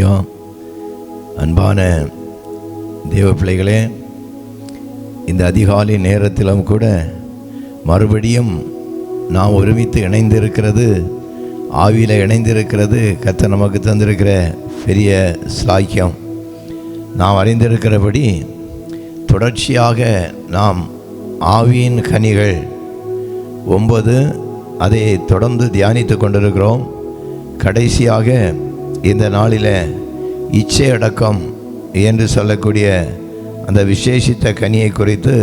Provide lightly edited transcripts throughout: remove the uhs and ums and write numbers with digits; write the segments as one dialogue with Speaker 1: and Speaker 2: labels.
Speaker 1: அல்லேலூயா. அன்பான தேவ பிள்ளைகளே, இந்த அதிகாலை நேரத்திலும் கூட மறுபடியும் நாம் ஒருமித்து இணைந்திருக்கிறது, ஆவியில் இணைந்திருக்கிறது கர்த்தர் நமக்கு தந்திருக்கிற பெரிய ஸ்லாக்கியம். நாம் அறிந்திருக்கிறபடி தொடர்ச்சியாக நாம் ஆவியின் கனிகள் 9 அதை தொடர்ந்து தியானித்து கொண்டிருக்கிறோம். கடைசியாக இந்த நாளில் இச்சை அடக்கம் என்று சொல்லக்கூடிய அந்த விசேஷித்த கனியை குறித்து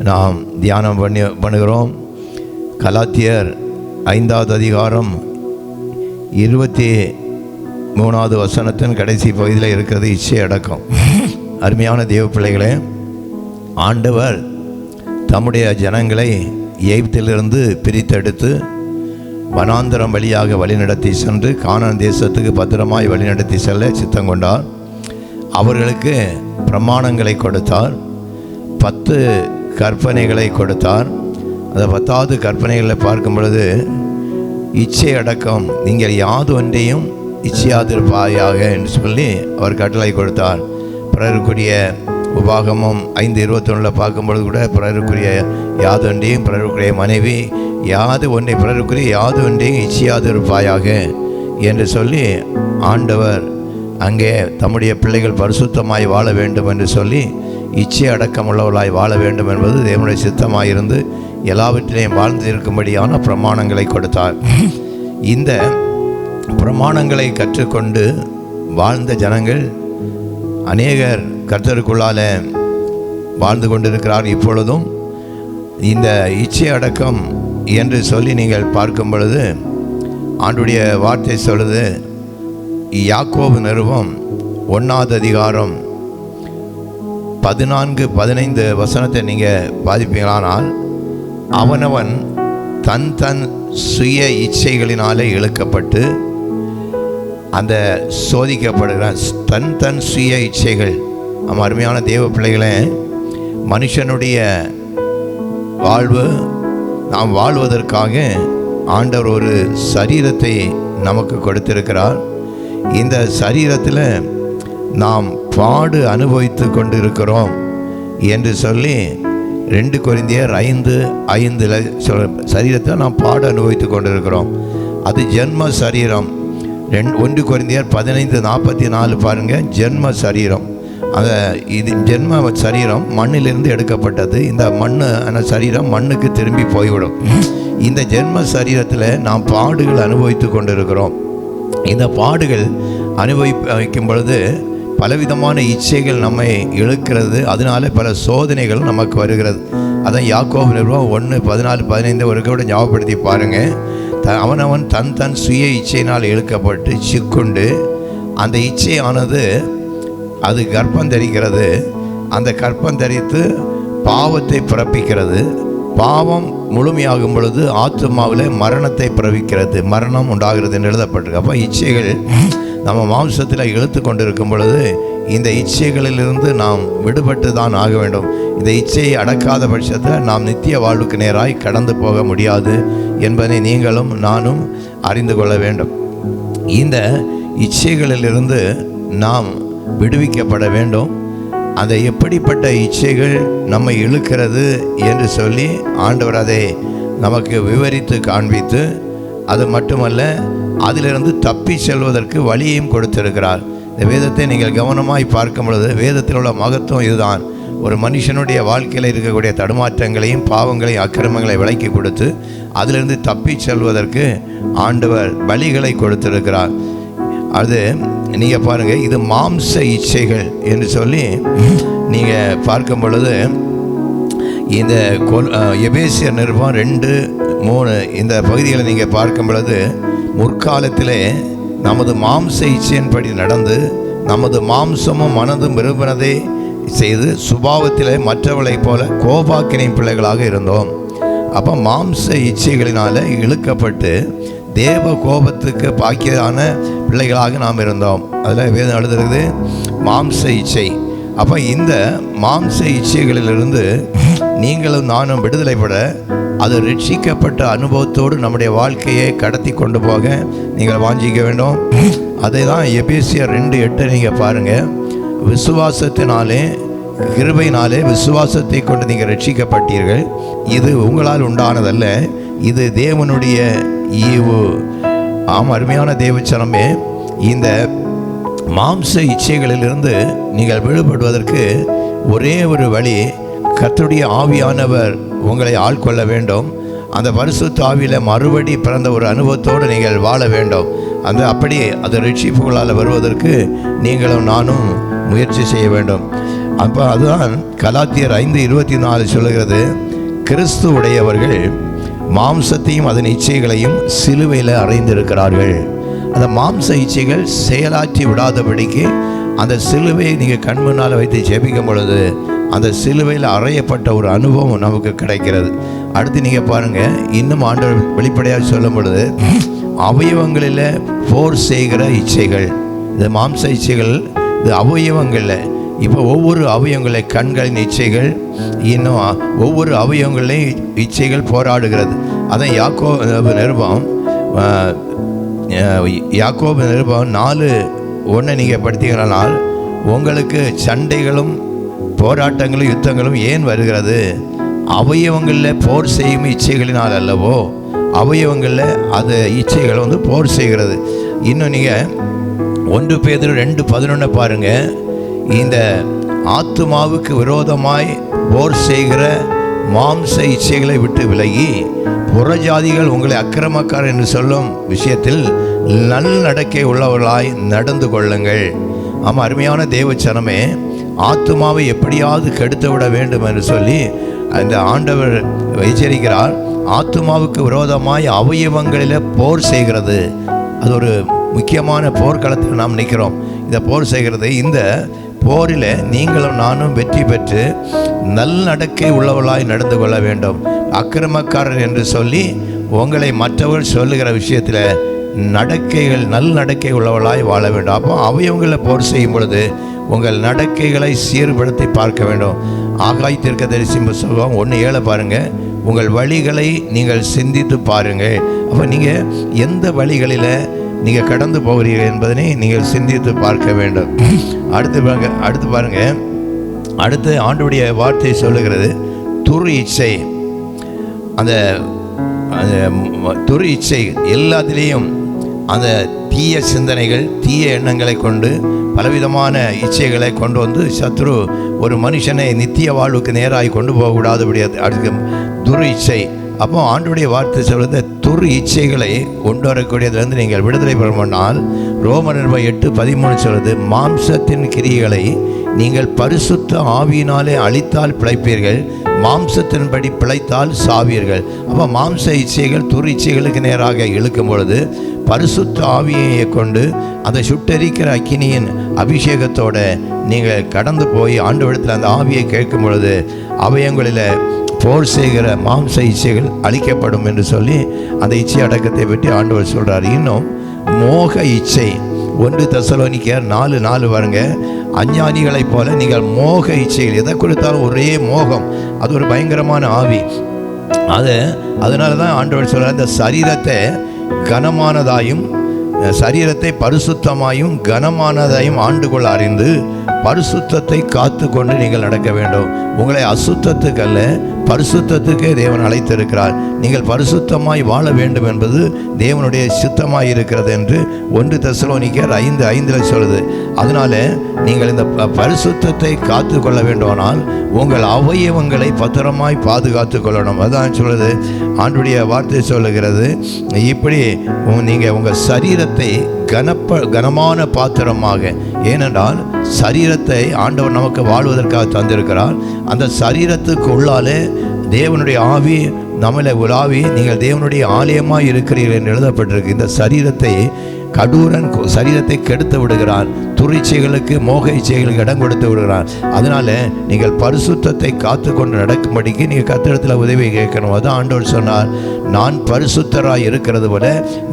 Speaker 1: நாம் தியானம் பண்ணுகிறோம். கலாத்தியர் 5வது அதிகாரம் 23வது வசனத்தின் கடைசி பகுதியில் இருக்கிறது இச்சை அடக்கம். அருமையான தேவ பிள்ளைகளே, ஆண்டவர் தம்முடைய ஜனங்களை எகிப்திலிருந்து பிரித்தெடுத்து வனாந்தரம் வழியாக வழிநடத்தி சென்று கானான் தேசத்துக்கு பத்திரமாய் வழிநடத்தி செல்ல சித்தம் கொண்டார். அவர்களுக்கு பிரமாணங்களை கொடுத்தார், 10 கற்பனைகளை கொடுத்தார். அந்த 10வது கற்பனைகளை பார்க்கும் பொழுது இச்சை அடக்கம், நீங்கள் யாது ஒன்றையும் இச்சையாதிருப்பாயாக என்று சொல்லி அவர் கட்டளை கொடுத்தார். பிறருக்குரிய உபாகமம் 5:21 பார்க்கும்பொழுது கூட பிறருக்குரிய யாது ஒன்றையும் பிறருக்குரிய மனைவி யாது ஒன்றை பிறருக்குரிய யாது ஒன்றையும் இச்சையாதிருப்பாயாக என்று சொல்லி ஆண்டவர் அங்கே தம்முடைய பிள்ளைகள் பரிசுத்தமாய் வாழ வேண்டும் என்று சொல்லி இச்சை அடக்கமுள்ளவர்களாய் வாழ வேண்டும் என்பது தேவனுடைய சித்தமாயிருந்து எல்லாவற்றிலையும் வாழ்ந்து இருக்கும்படியான பிரமாணங்களை கொடுத்தார். இந்த பிரமாணங்களை கற்றுக்கொண்டு வாழ்ந்த ஜனங்கள் அநேகர் கர்த்தருக்குள்ளால வாழ்ந்து கொண்டிருக்கிறார். இப்பொழுதும் இந்த இச்சை அடக்கம் என்று சொல்லி நீங்கள் பார்க்கும் பொழுது ஆண்டுடைய வார்த்தை சொல்லுது. யாக்கோபு நிருபம் 1வது அதிகாரம் 14-15 வசனத்தை நீங்கள் பாதிப்பீங்களானால், அவனவன் தன் தன் சுய இச்சைகளினாலே இழுக்கப்பட்டு அந்த சோதிக்கப்படுகிறான். தன் தன் சுய இச்சைகள். நம்ம அருமையான தேவ பிள்ளைகளே, மனுஷனுடைய வாழ்வு, நாம் வாழ்வதற்காக ஆண்டவர் ஒரு சரீரத்தை நமக்கு கொடுத்திருக்கிறார். இந்த சரீரத்தில் நாம் பாடு அனுபவித்து கொண்டிருக்கிறோம் என்று சொல்லி 2 கொரிந்தியர் 5:5 சரீரத்தில் நாம் பாடு அனுபவித்து கொண்டிருக்கிறோம். அது ஜென்ம சரீரம். 1 கொரிந்தியர் 15:44 பாருங்கள். ஜென்ம சரீரம். அந்த இது ஜென்ம சரீரம் மண்ணிலிருந்து எடுக்கப்பட்டது. இந்த அந்த சரீரம் மண்ணுக்கு திரும்பி போய்விடும். இந்த ஜென்ம சரீரத்தில் நாம் பாடுகள் அனுபவித்து கொண்டிருக்கிறோம். இந்த பாடுகள் அனுபவிக்கும் பொழுது பலவிதமான இச்சைகள் நம்மை இழுக்கிறது. அதனால பல சோதனைகள் நமக்கு வருகிறது. அதான் யாக்கோபு நிருபம் 1:14-15 ஒரு கூட ஞாபகப்படுத்தி பாருங்கள். அவனவன் தன் தன் சுய இச்சையினால் இழுக்கப்பட்டு சிக்குண்டு அந்த இச்சையானது அது கர்ப்பம் தரிக்கிறது. அந்த கர்ப்பம் தரித்து பாவத்தை பிறப்பிக்கிறது. பாவம் முழுமையாகும் பொழுது ஆத்துமாவில் மரணத்தை பிறப்பிக்கிறது, மரணம் உண்டாகிறது என்று எழுதப்பட்டிருக்கு. அப்போ இச்சைகள் நம்ம மாம்சத்தில் இழுத்து கொண்டிருக்கும் பொழுது இந்த இச்சைகளிலிருந்து நாம் விடுபட்டு தான் ஆக வேண்டும். இந்த இச்சையை அடக்காத பட்சத்தில் நாம் நித்திய வாழ்வுக்கு நேராய் கடந்து போக முடியாது என்பதை நீங்களும் நானும் அறிந்து கொள்ள வேண்டும். இந்த இச்சைகளிலிருந்து நாம் விடுவிக்கப்பட வேண்டும். அந்த எப்படிப்பட்ட இச்சைகள் நம்மை இழுக்கிறது என்று சொல்லி ஆண்டவர் அதை நமக்கு விவரித்து காண்பித்து, அது மட்டுமல்ல அதிலிருந்து தப்பி செல்வதற்கு வழியையும் கொடுத்திருக்கிறார். இந்த வேதத்தை நீங்கள் கவனமாய் பார்க்கும் பொழுது வேதத்தில் உள்ள மகத்துவம் இதுதான். ஒரு மனுஷனுடைய வாழ்க்கையில் இருக்கக்கூடிய தடுமாற்றங்களையும் பாவங்களையும் அக்கிரமங்களை விலக்கி கொடுத்து அதிலிருந்து தப்பி செல்வதற்கு ஆண்டவர் வழிகளை கொடுத்திருக்கிறார். அது நீங்கள் பாருங்கள், இது மாம்ச இச்சைகள் என்று சொல்லி நீங்கள் பார்க்கும் பொழுது இந்த எபேசியர் நிருபம் 2:3 இந்த பகுதிகளை நீங்கள் பார்க்கும் பொழுது, முற்காலத்திலே நமது மாம்ச இச்சையின்படி நடந்து நமது மாம்சமும் மனதும் விரும்பினதை செய்து சுபாவத்திலே மற்றவர்களைப் போல கோபாக்கினை பிள்ளைகளாக இருந்தோம். அப்போ மாம்ச இச்சைகளினால் இழுக்கப்பட்டு தேவ கோபத்துக்கு பாக்கியதான பிள்ளைகளாக நாம் இருந்தோம். அதில் வேதம் எழுதுறது மாம்ச இச்சை. அப்போ இந்த மாம்ச இச்சைகளிலிருந்து நீங்களும் நானும் விடுதலைப்பட அது ரட்சிக்கப்பட்ட அனுபவத்தோடு நம்முடைய வாழ்க்கையை கடத்தி கொண்டு போக நீங்கள் வாஞ்சிக்க வேண்டும். அதை தான் எபேசியர் 2:8 நீங்கள் பாருங்கள். விசுவாசத்தினாலே கிருபையினாலே விசுவாசத்தை கொண்டு நீங்கள் ரட்சிக்கப்பட்டீர்கள். இது உங்களால் உண்டானதல்ல, இது தேவனுடைய ஈவு. ஆம், அருமையான தேவச்சனமே, இந்த மாம்ச இச்சைகளிலிருந்து நீங்கள் விடுபடுவதற்கு ஒரே ஒரு வழி, கர்த்தருடைய ஆவியானவர் உங்களை ஆட்கொள்ள வேண்டும். அந்த பரிசுத்த ஆவியில் மறுபடி பிறந்த ஒரு அனுபவத்தோடு நீங்கள் வாழ வேண்டும். அப்படி அது ரட்சிப்புகளால் வருவதற்கு நீங்களும் நானும் முயற்சி செய்ய வேண்டும். அப்போ அதுதான் கலாத்தியர் 5:24 சொல்லுகிறது, கிறிஸ்து உடையவர்கள் மாம்சத்தையும் அதன் இச்சைகளையும் சிலுவையில் அறைந்திருக்கிறார்கள். அந்த மாம்ச இச்சைகள் செயலாற்றி விடாதபடிக்கு அந்த சிலுவையை நீங்கள் கண் முன்னால் வைத்து ஜெபிக்கும் பொழுது அந்த சிலுவையில் அறையப்பட்ட ஒரு அனுபவம் நமக்கு கிடைக்கிறது. அடுத்து நீங்கள் பாருங்கள், இன்னும் ஆண்டவர் வெளிப்படையாக சொல்லும் பொழுது அவயவங்களில் போர் செய்கிற இச்சைகள், இந்த மாம்ச இச்சைகள் இது அவயவங்களில். இப்போ ஒவ்வொரு அவயவங்களை கண்களின் இச்சைகள், இன்னும் ஒவ்வொரு அவயவங்களையும் இச்சைகள் போராடுகிறது. அதான் யாக்கோபு நிருபம் 4:1 நீங்கள் படித்தீங்கன்னால், உங்களுக்கு சண்டைகளும் போராட்டங்களும் யுத்தங்களும் ஏன் வருகிறது? அவயவங்களில் போர் செய்யும் இச்சைகளினால் அல்லவோ. அவயவங்களில் அது இச்சைகள் போர் செய்கிறது. இன்னும் நீங்கள் 1 பேதுரு 2:11 பாருங்கள். இந்த ஆத்துமாவுக்கு விரோதமாய் போர் செய்கிற மாம்ச இச்சைகளை விட்டு விலகி புறஜாதிகள் உங்களை அக்கிரமக்காரர் என்று சொல்லும் விஷயத்தில் நல்லடக்கை உள்ளவர்களாய் நடந்து கொள்ளுங்கள். ஆமாம், அருமையான தேவச்சனமே, ஆத்துமாவை எப்படியாவது கெடுத்து விட வேண்டும் என்று சொல்லி அந்த ஆண்டவர் எச்சரிக்கிறார். ஆத்துமாவுக்கு விரோதமாய் அவயவங்களில் போர் செய்கிறது. அது ஒரு முக்கியமான போர்க்களத்தில் நாம் நிற்கிறோம். இந்த போர் செய்கிறது, இந்த போரில் நீங்களும் நானும் வெற்றி பெற்று நல்லடக்கை உள்ளவர்களாய் நடந்து கொள்ள வேண்டும். அக்கிரமக்காரர் என்று சொல்லி உங்களை மற்றவர்கள் சொல்லுகிற விஷயத்தில் நடக்கைகள் நல்லடக்கை உள்ளவர்களாய் வாழ வேண்டும். அப்போ அவயவங்களை போர் செய்யும் பொழுது உங்கள் நடக்கைகளை சீர்படுத்தி பார்க்க வேண்டும். ஆகாய் தீர்க்கதரிசி புத்தகம் 1:7 பாருங்கள். உங்கள் வழிகளை நீங்கள் சிந்தித்து பாருங்கள். அப்போ நீங்கள் எந்த வழிகளில் நீங்கள் கடந்து போகிறீர்கள் என்பதனை நீங்கள் சிந்தித்து பார்க்க வேண்டும். அடுத்து பாருங்கள், அடுத்து ஆண்டவருடைய வார்த்தை சொல்லுகிறது, துரு இச்சை. அந்த துரு இச்சை எல்லாத்திலேயும் அந்த தீய சிந்தனைகள், தீய எண்ணங்களை கொண்டு பலவிதமான இச்சைகளை கொண்டு வந்து சத்ரு ஒரு மனுஷனை நித்திய வாழ்வுக்கு நேராக கொண்டு போகக்கூடாதபடி அதுக்கு துரு இச்சை. அப்போ ஆண்டவருடைய வார்த்தை சொல்வது, துரு இச்சைகளை கொண்டு வரக்கூடியதுலேருந்து நீங்கள் விடுதலை பெறமானால் ரோமர் 8:13 சொல்வது, மாம்சத்தின் கிரியைகளை நீங்கள் பரிசுத்த ஆவியினாலே அழித்தால் பிழைப்பீர்கள், மாம்சத்தின்படி பிழைத்தால் சாவீர்கள். அப்போ மாம்ச இச்சைகள் துரு இச்சைகளுக்கு நேராக இழுக்கும் பொழுது பரிசுத்த ஆவியை கொண்டு அந்த சுட்டரிக்கிற அக்கினியின் அபிஷேகத்தோடு நீங்கள் கடந்து போய் ஆண்டவரிடத்தில் அந்த ஆவியை கேட்கும் பொழுது அவயங்களில் போர் செய்கிற மாம்ச இச்சைகள் அழிக்கப்படும் என்று சொல்லி அந்த இச்சை அடக்கத்தை பற்றி ஆண்டவர் சொல்கிறார். இன்னும் மோக இச்சை 1 தெசலோனிக்கேயர் 4:4 வருங்க. அஞ்ஞானிகளைப் போல நீங்கள் மோக இச்சைகள், எதை கொடுத்தாலும் ஒரே மோகம், அது ஒரு பயங்கரமான ஆவி. அதனால தான் ஆண்டவர் சொல்கிறார், இந்த சரீரத்தை கனமானதாயும் சரீரத்தை பரிசுத்தமாயும் கனமானதாயும் ஆண்டு கொள்ள அறிந்து பரிசுத்தத்தை காத்து கொண்டு நீங்கள் நடக்க வேண்டும். உங்களை அசுத்தத்துக்கு அல்ல பரிசுத்தத்துக்கே தேவன் அழைத்திருக்கிறார். நீங்கள் பரிசுத்தமாய் வாழ வேண்டும் என்பது தேவனுடைய சித்தமாய் இருக்கிறது என்று 1 தெசலோனிக்கேயர் 5:5 சொல்லுது. அதனால நீங்கள் இந்த பரிசுத்தத்தை காத்து கொள்ள வேண்டுமானால் உங்கள் அவயவங்களை பத்திரமாய் பாதுகாத்து கொள்ளணும். அதான் சொல்லுது, ஆண்டுடைய வார்த்தை சொல்லுகிறது. இப்படி நீங்கள் உங்கள் சரீரத்தை கனமான பாத்திரமாக, ஏனென்றால் சரீரத்தை ஆண்டவர் நமக்கு வாழ்வதற்காக தந்திருக்கிறார். அந்த சரீரத்துக்கு உள்ளாலே தேவனுடைய ஆவி நம்மளை உலாவி நீங்கள் தேவனுடைய ஆலயமாக இருக்கிறீர்கள் என்று எழுதப்பட்டிருக்கு. இந்த சரீரத்தை கடூரன் சரீரத்தை கெடுத்து விடுகிறான், துரிச்சைகளுக்கு மோக இச்சைகளுக்கு இடம் கொடுத்து விடுகிறான். அதனால நீங்கள் பரிசுத்தத்தை காத்து கொண்டு நடக்கும்படிக்கு நீங்கள் கர்த்தரிடத்தில் உதவி கேட்கணும். அதான் ஆண்டவர் சொன்னார், நான் பரிசுத்தராய் இருக்கிறது போல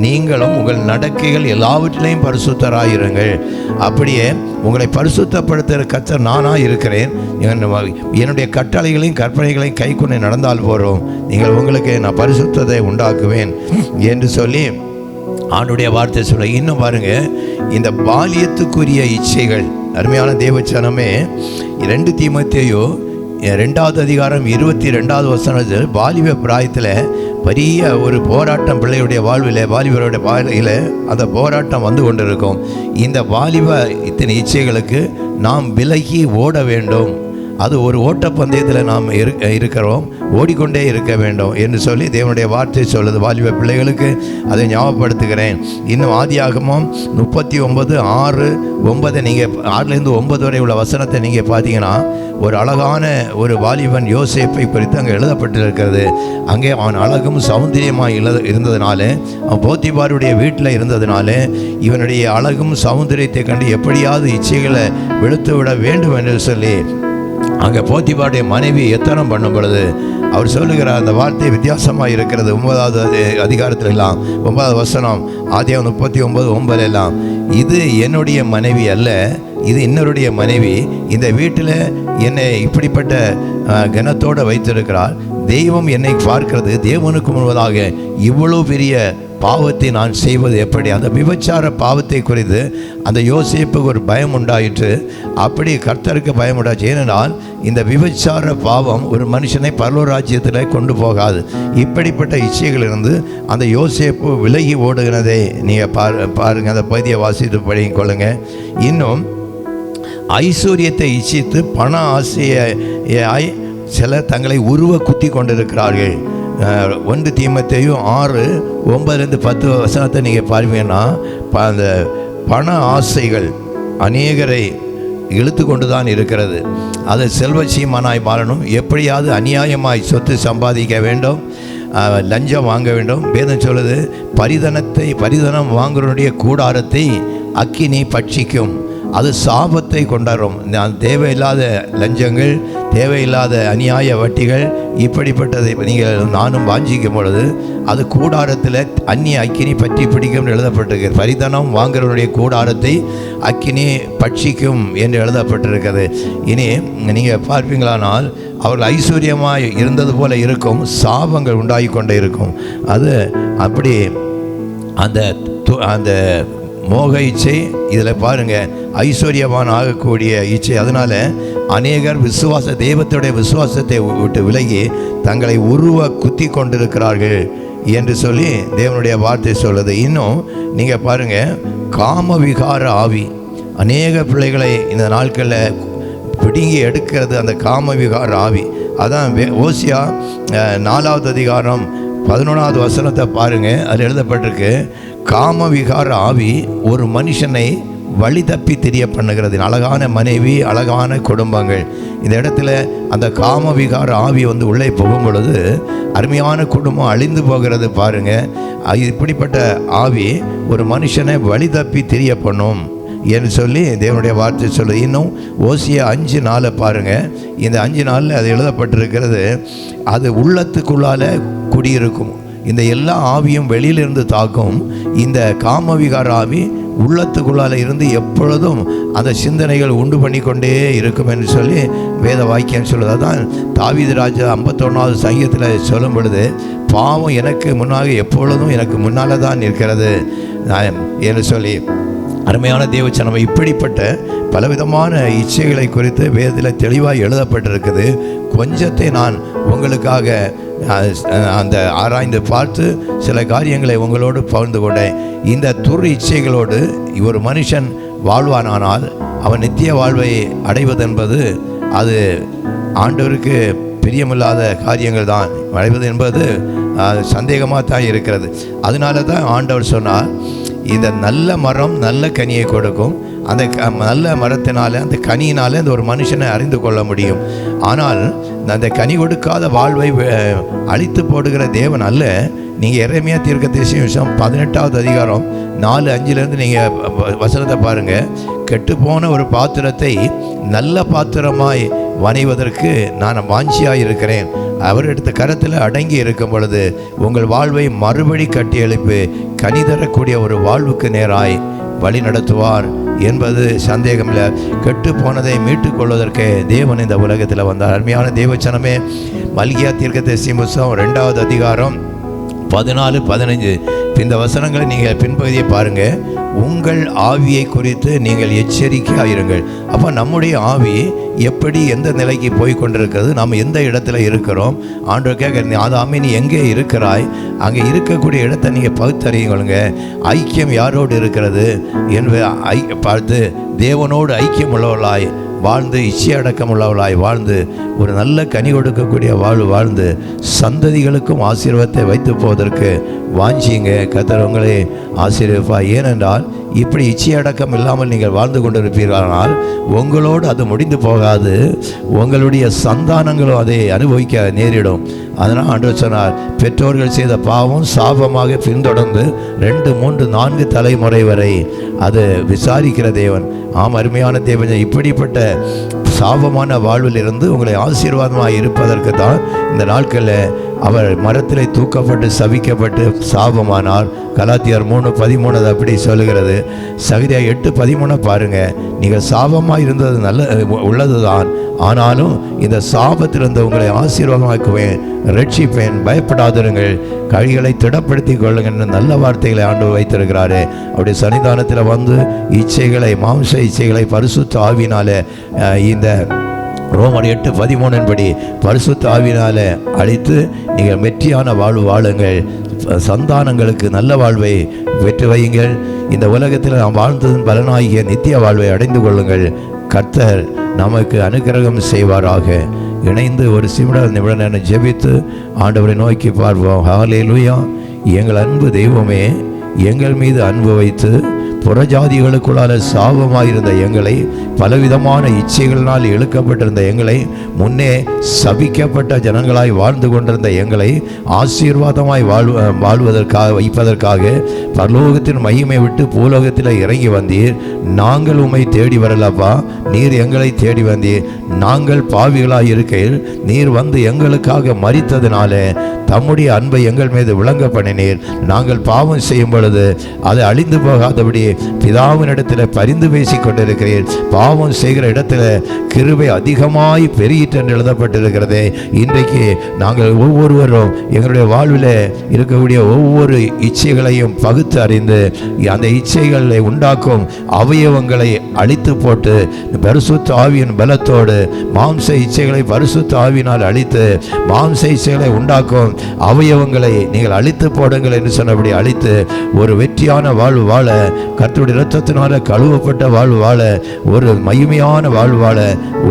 Speaker 1: நீங்களும் உங்கள் நடக்கைகள் எல்லாவற்றிலையும் பரிசுத்தராயிருங்கள். அப்படியே உங்களை பரிசுத்தப்படுத்துகிற கர்த்தர் நானாக இருக்கிறேன், என்னுடைய கட்டளைகளையும் கற்பனைகளையும் கை கொண்டு நடந்தால் போகிறோம், நீங்கள் உங்களுக்கு நான் பரிசுத்தத்தை உண்டாக்குவேன் என்று சொல்லி ஆண்டுடைய வார்த்தை சொல்ல. இன்னும் பாருங்க, இந்த பாலியத்துக்குரிய இச்சைகள், அருமையான தேவச்சனமே, 2 தீமோத்தேயு 2வது அதிகாரம் 22வது வசனத்தில் வாலிப பிராயத்தில் பெரிய ஒரு போராட்டம் பிள்ளையுடைய வாழ்வில், வாலிபருடைய வாழ்வில் அந்த போராட்டம் வந்து கொண்டிருக்கும். இந்த வாலிப இத்தனை இச்சைகளுக்கு நாம் விலகி ஓட வேண்டும். அது ஒரு ஓட்டப்பந்தயத்தில் நாம் இருக்கிறோம், ஓடிக்கொண்டே இருக்க வேண்டும் என்று சொல்லி தேவனுடைய வார்த்தை சொல்லுது. வாலிப பிள்ளைகளுக்கு அதை ஞாபகப்படுத்துகிறேன். இன்னும் ஆதியாகமம் 39:6-9 நீங்கள் 6-9 வரை உள்ள வசனத்தை நீங்கள் பார்த்தீங்கன்னா, ஒரு அழகான ஒரு வாலிபன் யோசேப்பை குறித்து அங்கே எழுதப்பட்டிருக்கிறது. அங்கே அவன் அழகும் சௌந்தரியமாக இருந்ததுனால, அவன் போத்திபாருடைய வீட்டில் இருந்ததுனால, இவனுடைய அழகும் சௌந்தரியத்தை கண்டு எப்படியாவது இச்சைகளை வெளுத்து விட வேண்டும் என்று சொல்லி அங்கே போத்திபாருடைய மனைவி எத்தனம் பண்ணும் பொழுது அவர் சொல்லுகிறார், அந்த வார்த்தை வித்தியாசமாக இருக்கிறது. 9வது அதிகாரத்தில் எல்லாம் 9வது வசனம், ஆதியாகமம் 39:9 எல்லாம், இது என்னுடைய மனைவி அல்ல, இது இன்னொருடைய மனைவி, இந்த வீட்டில் என்னை இப்படிப்பட்ட கனத்தோடு வைத்திருக்கிறார், தெய்வம் என்னை பார்க்கிறது, தேவனுக்கு முன்பதாக இவ்வளோ பெரிய பாவத்தை நான் செய்வது எப்படி? அந்த விபச்சார பாவத்தை குறித்து அந்த யோசேப்புக்கு ஒரு பயம் உண்டாயிற்று. அப்படி கர்த்தருக்கு பயம் உண்டாச்சு. ஏனென்றால் இந்த விபச்சார பாவம் ஒரு மனுஷனை பரலோக ராஜ்யத்தில் கொண்டு போகாது. இப்படிப்பட்ட இச்சைகளிலிருந்து அந்த யோசேப்பு விலகி ஓடுகிறதை நீங்கள் பாருங்கள். அந்த பகுதியை வாசித்து படிக்க கொள்ளுங்க. இன்னும் ஐஸ்வர்யத்தை இச்சித்து பண ஆசையாய் சிலர் தங்களை உருவ குத்தி கொண்டிருக்கிறார்கள். 1 தீமோத்தேயு 6:9-10 வசனத்தை நீங்கள் பார்ப்பீங்கன்னா, அந்த பண ஆசைகள் அநேகரை இழுத்து கொண்டு தான் இருக்கிறது. அது செல்வச்சீமானாய் மாறணும், எப்படியாவது அநியாயமாய் சொத்து சம்பாதிக்க வேண்டும், லஞ்சம் வாங்க வேண்டும். வேதம் சொல்லுது, பரிதனம் வாங்குறனுடைய கூடாரத்தை அக்கினி பட்சிக்கும், அது சாபத்தை கொண்டாடும். தேவையில்லாத லஞ்சங்கள், தேவையில்லாத அநியாய வட்டிகள், இப்படிப்பட்டதை நீங்கள் நானும் வாஞ்சிக்கும் பொழுது அது கூடாரத்தில் அந்நிய அக்கினி பற்றி பிடிக்கும் எழுதப்பட்டிருக்கு. பரிதனம் வாங்குறவனுடைய கூடாரத்தை அக்கினி பட்சிக்கும் என்று எழுதப்பட்டிருக்கிறது. இனி நீங்கள் பார்ப்பீங்களானால் அவர்கள் ஐஸ்வர்யமாக இருந்தது போல இருக்கும், சாபங்கள் உண்டாகி கொண்டே இருக்கும். அது அப்படி அந்த மோக இச்சை இதில் பாருங்கள், ஐஸ்வர்யவான் ஆகக்கூடிய இச்சை. அதனால் அநேகர் தெய்வத்துடைய விசுவாசத்தை விட்டு விலகி தங்களை உருவ குத்தி கொண்டிருக்கிறார்கள் என்று சொல்லி தேவனுடைய வார்த்தை சொல்லுது. இன்னும் நீங்கள் பாருங்கள், காம விகார ஆவி அநேக பிள்ளைகளை இந்த நாட்களில் பிடுங்கி எடுக்கிறது அந்த காம விகார ஆவி. அதான் ஓசியா 4வது அதிகாரம் 11வது வசனத்தை பாருங்கள். அது எழுதப்பட்டிருக்கு, காம விகார ஆவி ஒரு மனுஷனை வழி தப்பி தெரிய பண்ணுகிறது. அழகான மனைவி, அழகான குடும்பங்கள், இந்த இடத்துல அந்த காம விகார ஆவி உள்ளே போகும் பொழுது அருமையான குடும்பம் அழிந்து போகிறது. பாருங்கள், இப்படிப்பட்ட ஆவி ஒரு மனுஷனை வழி தப்பி தெரிய பண்ணும் என்று சொல்லி தேவனுடைய வார்த்தை சொல்லுது. இன்னும் ஓசியா 5:4 பாருங்கள். இந்த 5:4 அது எழுதப்பட்டிருக்கிறது, அது உள்ளத்துக்குள்ளால் குடியிருக்கும். இந்த எல்லா ஆவியும் வெளியிலிருந்து தாக்கும். இந்த காமவிகார ஆவி உள்ளத்துக்குள்ளால் இருந்து எப்பொழுதும் அந்த சிந்தனைகள் உண்டு பண்ணி கொண்டே இருக்கும் என்று சொல்லி வேத வாக்கியம் சொல்லுது. அதான் தாவீது ராஜா 51வது சங்கீதத்தில் சொல்லும் பொழுது, பாவம் எனக்கு முன்னாக எப்பொழுதும் எனக்கு முன்னால் தான் இருக்கிறது என்று சொல்லி. அருமையான தேவச்சனம், இப்படிப்பட்ட பலவிதமான இச்சைகளை குறித்து வேதத்தில் தெளிவாக எழுதப்பட்டிருக்குது. கொஞ்சத்தை நான் உங்களுக்காக அந்த ஆராய்ந்து பார்த்து சில காரியங்களை உங்களோடு பகிர்ந்து கொண்டேன். இந்த துர் இச்சைகளோடு ஒரு மனுஷன் வாழ்வானானால் அவன் நித்திய வாழ்வை அடைவதென்பது அது ஆண்டவருக்கு பிரியமில்லாத காரியங்கள் தான். அடைவது என்பது சந்தேகமாக தான் இருக்கிறது. அதனால தான் ஆண்டவர் சொன்னார், இந்த நல்ல மரம் நல்ல கனியை கொடுக்கும், அந்த நல்ல மரத்தினால அந்த கனியினால் இந்த ஒரு மனுஷனை அறிந்து கொள்ள முடியும். ஆனால் அந்த கனி கொடுக்காத வாழ்வை அழித்து போடுகிற தேவன் அல்ல. நீங்கள் எரேமியா தீர்க்கதரிசி 18வது அதிகாரம் 4:5 நீங்கள் வசனத்தை பாருங்கள். கெட்டுப்போன ஒரு பாத்திரத்தை நல்ல பாத்திரமாய் வணைவதற்கு நான் வாஞ்சியாக இருக்கிறேன். அவர் எடுத்த கரத்தில் அடங்கி இருக்கும் பொழுது உங்கள் வாழ்வை மறுபடி கட்டி எழுப்பி கனி தரக்கூடிய ஒரு வாழ்வுக்கு நேராய் வழி நடத்துவார் என்பது சந்தேகமில்லை. கெட்டு போனதை மீட்டுக் கொள்வதற்கு தேவன் இந்த உலகத்தில் வந்தார். அருமையான தேவச்சனமே, மல்கியா தீர்க்கதரிசி புத்தகம் 2வது அதிகாரம் 14-15 இந்த வசனங்களை நீங்கள் பின்பகுதியை பாருங்கள். உங்கள் ஆவியை குறித்து நீங்கள் எச்சரிக்கையாக இருங்கள். அப்போ நம்முடைய ஆவி எப்படி எந்த நிலைக்கு போய் கொண்டிருக்கிறது, நாம் எந்த இடத்துல இருக்கிறோம், ஆண்டவர் கேட்குறது ஆதாமே நீ எங்கே இருக்கிறாய், அங்கே இருக்கக்கூடிய இடத்தை நீங்கள் பகுத்தறியுங்க. ஐக்கியம் யாரோடு இருக்கிறது என்பதை பார்த்து தேவனோடு ஐக்கியம் உள்ளவர்களாய் வாழ்ந்து இச்சையடக்கம் உள்ளவளாய் வாழ்ந்து ஒரு நல்ல கனி கொடுக்கக்கூடிய வாழ்ந்து சந்ததிகளுக்கும் ஆசீர்வாதத்தை வைத்து போவதற்கு வாஞ்சிங்க. கர்த்தர் உங்களே ஆசீர்வதிப்பார். ஏனென்றால் இப்படி இச்சையடக்கம் இல்லாமல் நீங்கள் வாழ்ந்து கொண்டிருப்பீர்களானால் உங்களோடு அது முடிந்து போகாது, உங்களுடைய சந்தானங்களும் அதை அனுபவிக்க நேரிடும். அதனால் ஆண்டவர் சொன்னார், பெற்றோர்கள் செய்த பாவம் சாபமாக பின்தொடர்ந்து 2, 3, 4 தலைமுறை வரை அது விசாரிக்கிற தேவன். ஆம், அருமையான தேவன், இப்படிப்பட்ட சாபமான வாழ்வில் இருந்து உங்களை ஆசீர்வாதமாக இருப்பதற்கு தான் இந்த நாட்களில் அவர் மரத்திலே தூக்கப்பட்டு சபிக்கப்பட்டு சாபமானார். கலாத்தியர் 3:13 அது அப்படி சொல்லுகிறது. சகரியா 8:13 பாருங்கள். நீங்கள் சாபமாக இருந்தது உள்ளது தான், ஆனாலும் இந்த சாபத்திலிருந்து உங்களை ஆசீர்வாதமாக்குவேன், ரட்சிப்பேன், பயப்படாதிருங்கள், கழிகளை திடப்படுத்தி கொள்ளுங்கள் நல்ல வார்த்தைகளை ஆண்டவர் வைத்திருக்கிறாரு. அப்படி சன்னிதானத்தில் வந்து இச்சைகளை, மாம்ச இச்சைகளை பரிசுத்த ஆவியினால இந்த ரோமர் 8:13 படி பரிசுத்த ஆவியினால அழித்து நீங்கள் வெற்றியான வாழ்வு வாழுங்கள். சந்தானங்களுக்கு நல்ல வாழ்வை பெற்று வையுங்கள். இந்த உலகத்தில் நாம் வாழ்ந்ததன் பலனாகிய நித்திய வாழ்வை அடைந்து கொள்ளுங்கள். கர்த்தர் நமக்கு அனுக்கிரகம் செய்வாராக. இணைந்து ஒரு நிமிடம் ஜெபித்து ஆண்டவரை நோக்கி பார்ப்போம். ஹல்லேலூயா. எங்கள் அன்பு தெய்வமே, எங்கள் மீது அன்பு வைத்து புறஜாதிகளுக்குள்ளால சாபமாயிருந்த எங்களை, பலவிதமான இச்சைகளினால் இழுக்கப்பட்டிருந்த எங்களை, முன்னே சபிக்கப்பட்ட ஜனங்களாய் வாழ்ந்து கொண்டிருந்த எங்களை ஆசீர்வாதமாய் வைப்பதற்காக பரலோகத்தின் மகிமை விட்டு பூலோகத்தில் இறங்கி வந்தீர். நாங்கள் உம்மை தேடி வரலப்பா, நீர் எங்களை தேடி வந்தீர். நாங்கள் பாவிகளாய் இருக்கையில் நீர் வந்து எங்களுக்காக மரித்ததினால தம்முடைய அன்பை எங்கள் மீது விளங்க பண்ணினீர். நாங்கள் பாவம் செய்யும் பொழுது அதை அழிந்து போகாதபடி பிதாவினிடத்தில் பரிந்து பேசி கொண்டிருக்கிறீர். பாவம் செய்கிற இடத்துல கிருபை அதிகமாய் பெருகிட்டு என்று எழுதப்பட்டிருக்கிறதே. இன்றைக்கு நாங்கள் ஒவ்வொருவரும் எங்களுடைய வாழ்வில் இருக்கக்கூடிய ஒவ்வொரு இச்சைகளையும் பகுத்து அறிந்து அந்த இச்சைகளை உண்டாக்கும் அவயவங்களை அழித்து போட்டு பரிசுத்த ஆவியின் பலத்தோடு மாம்ச இச்சைகளை பரிசுத்த ஆவியினால் அழித்து மாம்ச இச்சைகளை உண்டாக்கும் அவயவங்களை நீங்கள் அழித்து போடுங்கள் என்று சொன்னபடி அழித்து ஒரு வெற்றியான வாழ்வு வாழ, கர்த்தருடைய இரத்தத்தினால கழுவப்பட்ட வாழ்வு வாழ, ஒரு மகிமையான வாழ்வு வாழ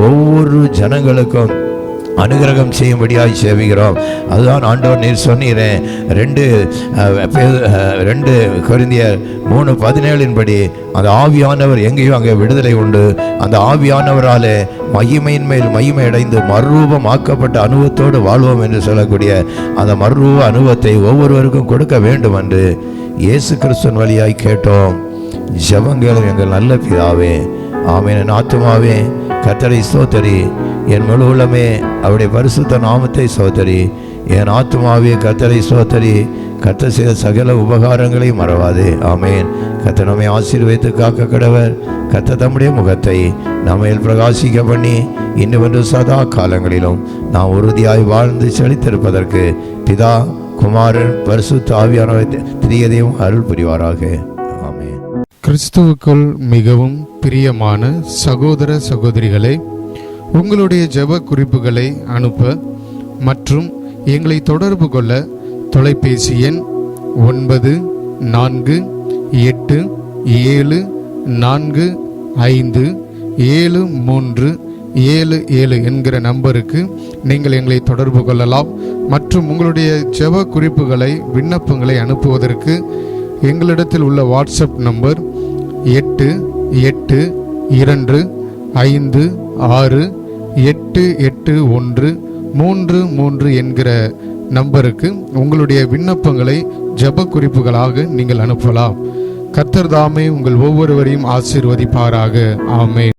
Speaker 1: ஒவ்வொரு ஜனங்களுக்கும் அனுகிரகம் செய்யும்படியாய் சேவிக்கிறோம். அதுதான் ஆண்டவர் நீர் சொன்னீரேன். 2 கொரிந்தியர் 3:17 படி அந்த ஆவியானவர் எங்கேயும் அங்கே விடுதலை உண்டு. அந்த ஆவியானவராலே மகிமையின் மேல் மகிமை அடைந்து மறுரூபம் ஆக்கப்பட்ட அனுபவத்தோடு வாழ்வோம் என்று சொல்லக்கூடிய அந்த மறுரூப அனுபவத்தை ஒவ்வொருவருக்கும் கொடுக்க வேண்டும் என்று இயேசு கிறிஸ்துவின் வழியாய் கேட்டோம். ஜெபங்களும் எங்கள் நல்ல பிதாவே. ஆமென். என் ஆத்துமாவே கர்த்தரை ஸ்தோத்திரி, என் முழு உள்ளமே அவருடைய பரிசுத்த நாமத்தை ஸ்தோத்திரி. என் ஆத்துமாவே கர்த்தரை ஸ்தோத்திரி, கர்த்தர் செய்த சகல உபகாரங்களை மறவாதே. ஆமேன். கர்த்தர் நம்மை ஆசீர்வதித்து காக்க கடவர். கர்த்தர் தம்முடைய முகத்தை நம்மையில் பிரகாசிக்க பண்ணி இன்னும் சதா காலங்களிலும் நாம் உறுதியாய் வாழ்ந்து செழித்திருப்பதற்கு பிதா, குமாரன், பரிசுத்த ஆவியானவர் திரியதையும் அருள் புரிவாராக. ஆமென்.
Speaker 2: கிறிஸ்துவுக்குள் மிகவும் பிரியமான சகோதர சகோதரிகளே, உங்களுடைய ஜெப குறிப்புகளை அனுப்ப மற்றும் எங்களை தொடர்பு கொள்ள தொலைபேசி எண் 9487457377 என்கிற நம்பருக்கு நீங்கள் எங்களை தொடர்பு கொள்ளலாம். மற்றும் உங்களுடைய ஜெப குறிப்புகளை, விண்ணப்பங்களை அனுப்புவதற்கு எங்களிடத்தில் உள்ள வாட்ஸ்அப் நம்பர் 882556881333 என்கிற நம்பருக்கு உங்களுடைய விண்ணப்பங்களை ஜெப குறிப்புகளாக நீங்கள் அனுப்பலாம். கர்த்தர் தாமே உங்கள் ஒவ்வொருவரையும் ஆசீர்வதிப்பாராக. ஆமென்.